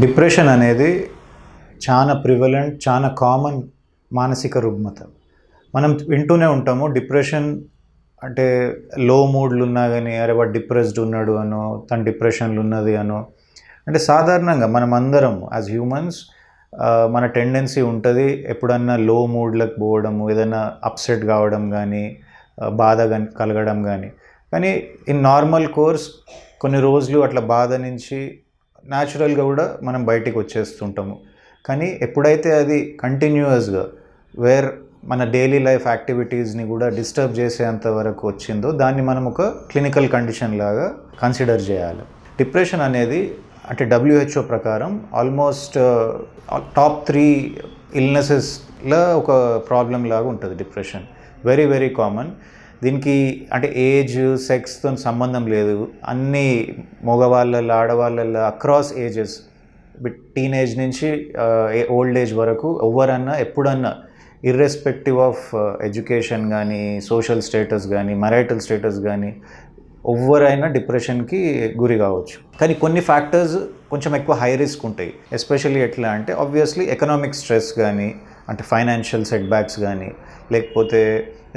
Depression అనేది చాలా prevalent, చాలా కామన్ మానసిక రుగ్మత. మనం వింటూనే ఉంటాము డిప్రెషన్ అంటే లో మూడ్లు ఉన్నా కానీ అరే వాడు డిప్రెస్డ్ ఉన్నాడు అనో, తను డిప్రెషన్లు ఉన్నది అనో. అంటే సాధారణంగా మనం అందరం యాజ్ హ్యూమన్స్ మన టెండెన్సీ ఉంటుంది ఎప్పుడన్నా లో మూడ్లకు పోవడము, ఏదైనా అప్సెట్ కావడం కానీ, బాధ కలగడం కానీ. కానీ ఇన్ నార్మల్ కోర్స్ కొన్ని రోజులు అట్లా బాధ నుంచి న్యాచురల్గా కూడా మనం బయటికి వచ్చేస్తుంటాము. కానీ ఎప్పుడైతే అది కంటిన్యూయస్గా వేర్ మన డైలీ లైఫ్ యాక్టివిటీస్ని కూడా డిస్టర్బ్ చేసేంత వరకు వచ్చిందో దాన్ని మనం ఒక క్లినికల్ కండిషన్ లాగా కన్సిడర్ చేయాలి. డిప్రెషన్ అనేది అంటే WHO ప్రకారం ఆల్మోస్ట్ టాప్ 3 ఇల్నెసెస్లో ఒక ప్రాబ్లం లాగా ఉంటుంది డిప్రెషన్. Very very common. దీనికి అంటే ఏజ్, సెక్స్తో సంబంధం లేదు. అన్ని మగవాళ్ళల్లో, ఆడవాళ్ళల్లో అక్రాస్ ఏజెస్, టీనేజ్ నుంచి ఓల్డ్ ఏజ్ వరకు ఎవరన్నా ఎప్పుడన్నా ఇర్రెస్పెక్టివ్ ఆఫ్ ఎడ్యుకేషన్ కానీ, సోషల్ స్టేటస్ కానీ, మ్యారిటల్ స్టేటస్ కానీ ఎవరైనా డిప్రెషన్కి గురి కావచ్చు. కానీ కొన్ని ఫ్యాక్టర్స్ కొంచెం ఎక్కువ హై రిస్క్ ఉంటాయి. ఎస్పెషల్లీ ఎట్లా అంటే ఆబ్వియస్లీ ఎకనామిక్ స్ట్రెస్ కానీ, అంటే ఫైనాన్షియల్ సెట్ బ్యాక్స్ కానీ, లేకపోతే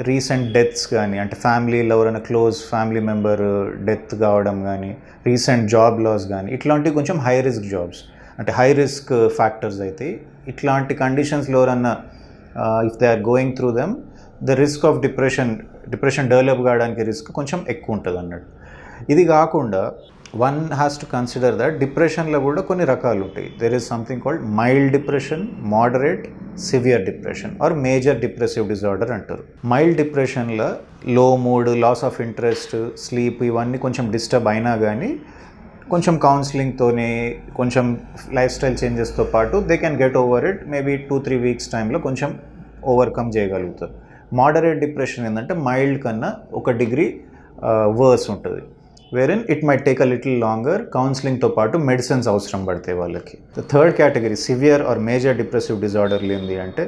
రీసెంట్ డెత్స్ కానీ, అంటే ఫ్యామిలీలో ఎవరైనా క్లోజ్ ఫ్యామిలీ మెంబర్ డెత్ కావడం కానీ, రీసెంట్ జాబ్ లాస్ కానీ, ఇట్లాంటివి కొంచెం హై రిస్క్ జాబ్స్, అంటే హై రిస్క్ ఫ్యాక్టర్స్ అయితే. ఇట్లాంటి కండిషన్స్లో ఎవరన్నా if they are going through them, the risk of depression develop కావడానికి రిస్క్ కొంచెం ఎక్కువ ఉంటుంది అన్నట్టు. ఇది కాకుండా one has to consider that డిప్రెషన్లో కూడా కొన్ని రకాలు ఉంటాయి. There is something called mild depression, moderate, severe depression or major depressive disorder అంటారు. మైల్డ్ డిప్రెషన్లో low mood, loss of interest, sleep ఇవన్నీ కొంచెం డిస్టర్బ్ అయినా కానీ కొంచెం కౌన్సిలింగ్తోనే, కొంచెం లైఫ్ స్టైల్ చేంజెస్తో పాటు they can get over it. Maybe 2-3 weeks టైంలో కొంచెం ఓవర్కమ్ చేయగలుగుతారు. మోడరేట్ డిప్రెషన్ ఏంటంటే మైల్డ్ కన్నా ఒక డిగ్రీ వర్స్ ఉంటుంది, wherein it might take a little longer. కౌన్సిలింగ్తో పాటు మెడిసిన్స్ అవసరం పడతాయి వాళ్ళకి. The third category severe or major depressive డిజార్డర్లు ఏంటి అంటే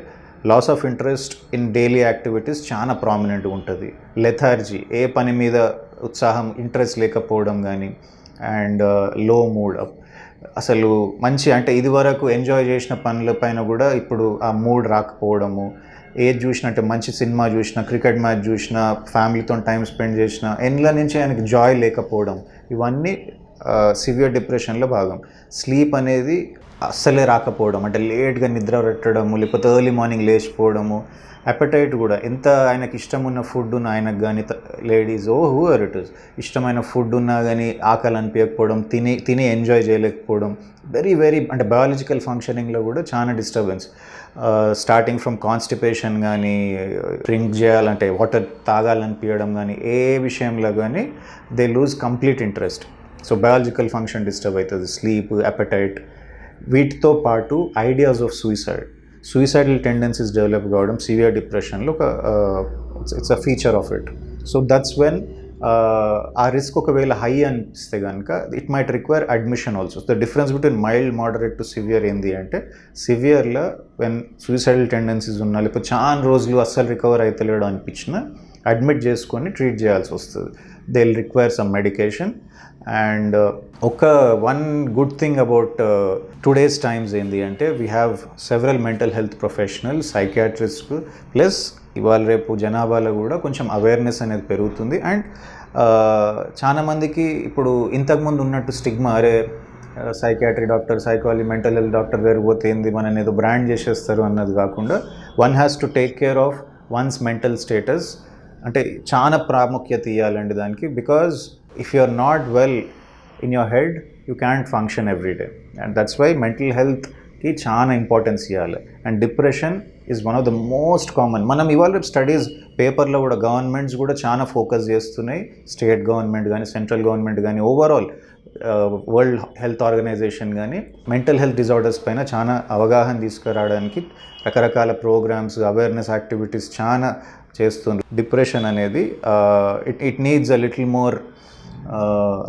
loss of interest in daily activities చాలా ప్రామినెంట్గా ఉంటుంది. లెథార్జీ, ఏ పని మీద ఉత్సాహం, ఇంట్రెస్ట్ లేకపోవడం కానీ, అండ్ లో మూడ్, అసలు మంచి అంటే ఇదివరకు ఎంజాయ్ చేసిన పనుల పైన కూడా ఇప్పుడు ఆ మూడ్ రాకపోవడము, ఏది చూసినట్టే మంచి సినిమా చూసినా, క్రికెట్ మ్యాచ్ చూసినా, ఫ్యామిలీతో టైం స్పెండ్ చేసినా ఎండ్ల నుంచి ఆయనకి జాయ్ లేకపోవడం, ఇవన్నీ సివియర్ డిప్రెషన్లో భాగం. స్లీప్ అనేది అస్సలే రాకపోవడం, అంటే లేట్గా నిద్ర పెట్టడము, లేకపోతే ఎర్లీ మార్నింగ్ లేచిపోవడము. అపెటైట్ కూడా, ఎంత ఆయనకి ఇష్టం ఉన్న ఫుడ్ ఉన్న ఆయనకు కానీ, లేడీస్ హూఎవర్ ఇట్ ఇస్, ఇష్టమైన ఫుడ్ ఉన్నా కానీ ఆకలి అనిపించకపోవడం, తిని ఎంజాయ్ చేయలేకపోవడం, వెరీ వెరీ అంటే బయాలజికల్ ఫంక్షనింగ్లో కూడా చాలా డిస్టర్బెన్స్. స్టార్టింగ్ ఫ్రమ్ కాన్స్టిపేషన్ కానీ, డ్రింక్ చేయాలంటే వాటర్ తాగాలనిపించడం కానీ, ఏ విషయంలో కానీ they lose complete interest. So biological function disturb అవుతుంది, స్లీప్, అపెటైట్. వీటితో పాటు ideas of suicidal tendencies develop కావడం సివియర్ డిప్రెషన్లో ఒక it's a feature of it. So that's when ఆ రిస్క్ ఒకవేళ హై అనిపిస్తే కనుక it might require admission also. The difference between mild, moderate to severe ఏంది అంటే సివియర్లో వెన్ సూసైడల్ టెండెన్సీస్ ఉన్నా, లేకపోతే చాలా రోజులు అస్సలు రికవర్ అవుతలేడు అనిపించినా అడ్మిట్ చేసుకొని ట్రీట్ చేయాల్సి వస్తుంది. They will require some medication. And one good thing about today's times ఏంటి అంటే we have several mental health professional, psychiatrist, plus ఇవాళ రేపు జనాభాలో కూడా కొంచెం అవేర్నెస్ అనేది పెరుగుతుంది. అండ్ చాలామందికి ఇప్పుడు ఇంతకుముందు ఉన్నట్టు స్టిగ్మా, అరే psychiatry doctor, psychology, mental health doctor దగ్గర పోతే ఏంది మన ఏదో బ్రాండ్ చేసేస్తారు అన్నది కాకుండా one has to take care of once mental status. అంటే చాలా ప్రాముఖ్యత ఇవ్వాలండి దానికి. Because if you are not well in your head, you can't function every day, and that's why mental health ki chaana importance iyale. And depression is one of the most common. Manam ivalu studies paper lo kuda governments kuda chaana focus chestunayi, state government gaani, central government gaani, overall world health organization gaani mental health disorders paina chaana avagahana తీసుకురావడానికి రకరకాల programmes, awareness activities చాలా చేస్తుంది. Depression అనేది it needs a little more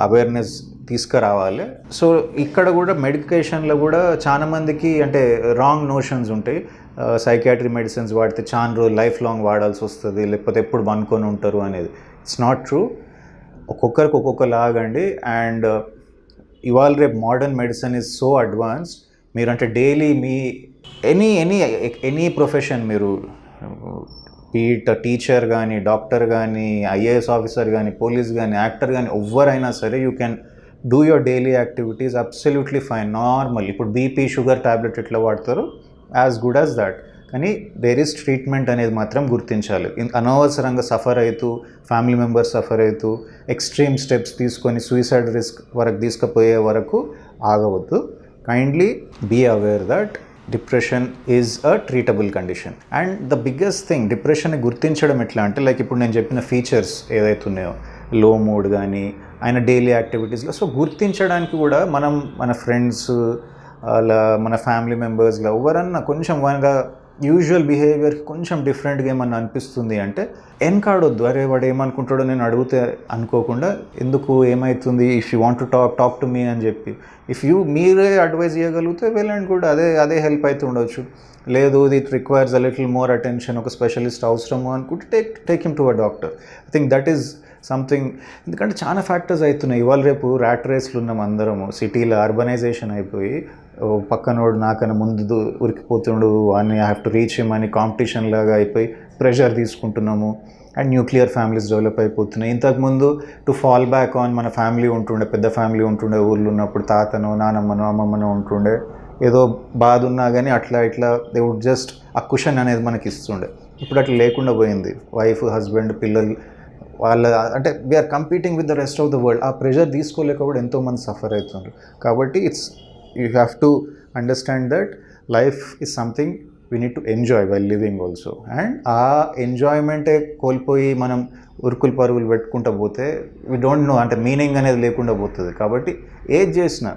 awareness తీసుకురావాలి. So ఇక్కడ కూడా మెడికేషన్లో కూడా చాలామందికి అంటే రాంగ్ నోషన్స్ ఉంటాయి. సైకియాట్రీ మెడిసిన్స్ వాడితే చాలా రోజులు లైఫ్ లాంగ్ వాడాల్సి వస్తుంది, లేకపోతే ఎప్పుడు పనుకొని ఉంటారు అనేది. It's not true. ఒక్కొక్కరికి ఒక్కొక్కలాగండి. అండ్ ఇవాళ రేపు modern medicine is so advanced. మీరంటే డైలీ మీ ఎనీ ప్రొఫెషన్, మీరు బీట్ టీచర్ కానీ, డాక్టర్ కానీ, ఐఏఎస్ ఆఫీసర్ కానీ, పోలీస్ కానీ, యాక్టర్ కానీ, ఎవరైనా సరే you can do your daily activities absolutely fine, normal. ఇప్పుడు బీపీ షుగర్ ట్యాబ్లెట్ ఎట్లా వాడతారో యాజ్ గుడ్ యాజ్ దాట్. కానీ దేర్ ఈస్ ట్రీట్మెంట్ అనేది మాత్రం గుర్తించాలి. అనవసరంగా సఫర్ అవుతూ, ఫ్యామిలీ మెంబర్స్ సఫర్ అవుతూ, ఎక్స్ట్రీమ్ స్టెప్స్ తీసుకొని సూసైడ్ రిస్క్ వరకు తీసుకుపోయే వరకు ఆగవద్దు. Kindly be aware that depression is a treatable condition. And the biggest thing, డిప్రెషన్ని గుర్తించడం ఎట్లా అంటే, లైక్ ఇప్పుడు నేను చెప్పిన ఫీచర్స్ ఏదైతే ఉన్నాయో, లో మూడ్ కానీ ఆయన డైలీ యాక్టివిటీస్లో, సో గుర్తించడానికి కూడా మనం మన ఫ్రెండ్స్ అలా మన ఫ్యామిలీ మెంబర్స్లో ఎవరన్నా కొంచెం వాళ్ళ యూజువల్ బిహేవియర్కి కొంచెం డిఫరెంట్గా ఏమన్నా అనిపిస్తుంది అంటే వెనకాడొద్దు. అరే వాడు ఏమనుకుంటాడో నేను అడిగితే అనుకోకుండా, ఎందుకు ఏమవుతుంది, if you want to talk to me అని చెప్పి మీరే అడ్వైజ్ చేయగలిగితే వెల్ అండ్ గుడ్, అదే హెల్ప్ అయితే ఉండొచ్చు. లేదు it requires a little more attention, ఒక స్పెషలిస్ట్ అవసరము అనుకుంటే take him to a doctor. I think that is something. ఎందుకంటే చాలా ఫ్యాక్టర్స్ అవుతున్నాయి. ఇవాళ రేపు ర్యాట్ రేస్లు ఉన్నాం అందరము. సిటీలో అర్బనైజేషన్ అయిపోయి పక్కనోడు నాకన్నా ముందు ఉరికిపోతుండు, అని I have to reach him అని కాంపిటీషన్ లాగా అయిపోయి ప్రెషర్ తీసుకుంటున్నాము. అండ్ న్యూక్లియర్ ఫ్యామిలీస్ డెవలప్ అయిపోతున్నాయి. ఇంతకుముందు టు ఫాల్ బ్యాక్ ఆన్ మన ఫ్యామిలీ ఉంటుండే, పెద్ద ఫ్యామిలీ ఉంటుండే ఊళ్ళో ఉన్నప్పుడు, తాతనో నానమ్మనో అమ్మమ్మనో ఉంటుండే. ఏదో బాధ ఉన్నా కానీ అట్లా దే వుడ్ జస్ట్ ఆ కుషన్ అనేది మనకి ఇస్తుండే. ఇప్పుడు అట్లా లేకుండా పోయింది. వైఫ్, హస్బెండ్, పిల్లలు వాళ్ళ అంటే we are competing with the rest of the world. ఆ ప్రెషర్ తీసుకోలేక కూడా ఎంతోమంది సఫర్ అవుతున్నారు. కాబట్టి you have to understand that life is something we need to enjoy while living also. And ఆ ఎంజాయ్మెంటే కోల్పోయి మనం ఉరుకులు పరుగులు పెట్టుకుంటూ పోతే వీ డోంట్ నో, అంటే మీనింగ్ అనేది లేకుండా పోతుంది. కాబట్టి ఏది చేసినా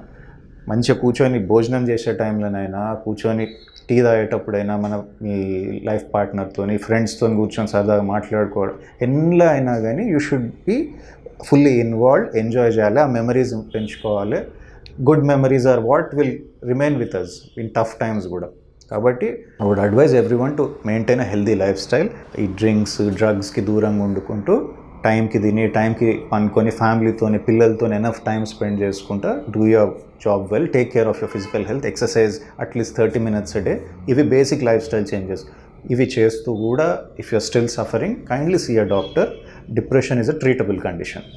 మంచిగా కూర్చొని భోజనం చేసే టైంలోనైనా, కూర్చొని టీ తాగేటప్పుడైనా, మన మీ లైఫ్ పార్ట్నర్తో, ఫ్రెండ్స్తో కూర్చొని సరదాగా మాట్లాడుకోవడం, ఎన్నిలో అయినా కానీ you should be fully involved. Enjoy చేయాలి, ఆ మెమరీస్ పెంచుకోవాలి. Good memories are what will remain with us in tough times కూడా. కాబట్టి I would advise everyone to maintain a healthy life style. ఈ డ్రింక్స్, డ్రగ్స్కి దూరంగా వండుకుంటూ, టైంకి తిని, టైంకి పనుకొని, ఫ్యామిలీతో, పిల్లలతో ఎనఫ్ టైం స్పెండ్ చేసుకుంటా, do your job well, take care of your physical health, exercise at least 30 minutes a day. ఇవి బేసిక్ లైఫ్ స్టైల్ చేంజెస్. ఇవి చేస్తూ కూడా if you're still suffering, kindly see a doctor. Depression is a treatable condition.